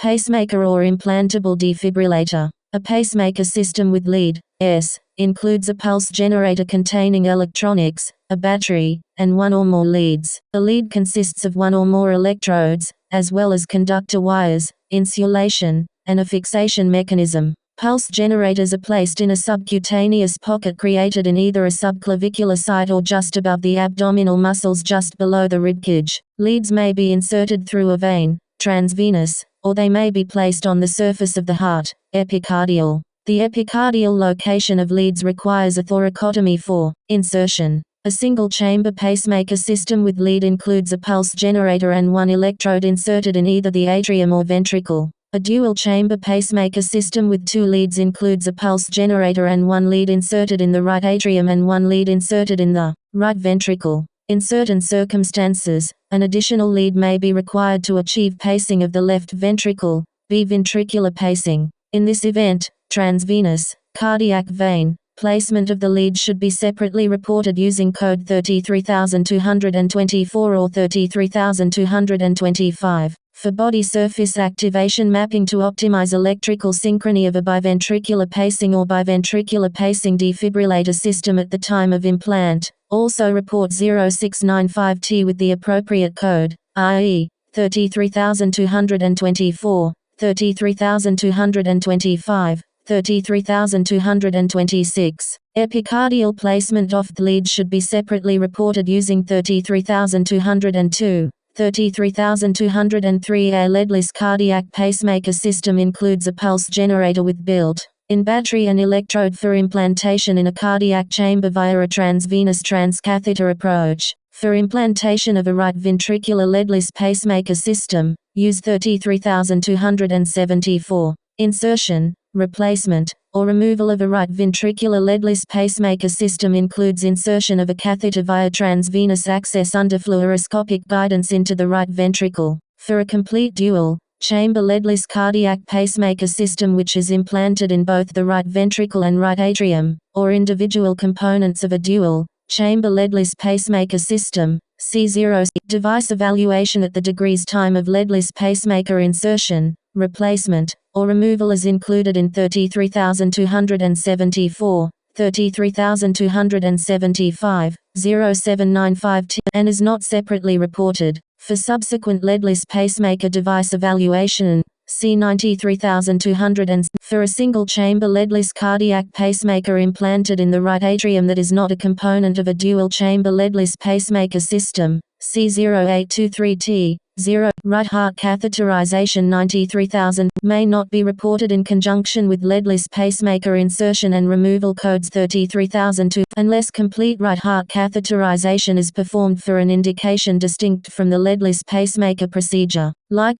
Pacemaker or implantable defibrillator. A pacemaker system with lead includes a pulse generator containing electronics, a battery, and one or more leads. A lead consists of one or more electrodes, as well as conductor wires, insulation, and a fixation mechanism. Pulse generators are placed in a subcutaneous pocket created in either a subclavicular site or just above the abdominal muscles just below the ribcage. Leads may be inserted through a vein, transvenous, or they may be placed on the surface of the heart, epicardial. The epicardial location of leads requires a thoracotomy for insertion. A single-chamber pacemaker system with lead includes a pulse generator and one electrode inserted in either the atrium or ventricle. A dual-chamber pacemaker system with two leads includes a pulse generator and one lead inserted in the right atrium and one lead inserted in the right ventricle. In certain circumstances, an additional lead may be required to achieve pacing of the left ventricle, biventricular pacing. In this event, transvenous, cardiac vein, placement of the lead should be separately reported using code 33224 or 33225. For body surface activation mapping to optimize electrical synchrony of a biventricular pacing or biventricular pacing defibrillator system at the time of implant, also report 0695T with the appropriate code, i.e., 33224, 33225, 33226. Epicardial placement off the lead should be separately reported using 33202. 33203. A leadless cardiac pacemaker system includes a pulse generator with built-in battery and electrode for implantation in a cardiac chamber via a transvenous transcatheter approach. For implantation of a right ventricular leadless pacemaker system, use 33274. Insertion, replacement, or removal of a right ventricular leadless pacemaker system includes insertion of a catheter via transvenous access under fluoroscopic guidance into the right ventricle. For a complete dual-chamber leadless cardiac pacemaker system which is implanted in both the right ventricle and right atrium, or individual components of a dual-chamber leadless pacemaker system, C0. Device evaluation at the degrees time of leadless pacemaker insertion, replacement, or removal is included in 33274, 33275, 0795T and is not separately reported. For subsequent leadless pacemaker device evaluation, see 93200. For a single-chamber leadless cardiac pacemaker implanted in the right atrium that is not a component of a dual-chamber leadless pacemaker system, see 0823T. Right heart catheterization 93,000 may not be reported in conjunction with leadless pacemaker insertion and removal codes 33,002 unless complete right heart catheterization is performed for an indication distinct from the leadless pacemaker procedure. Like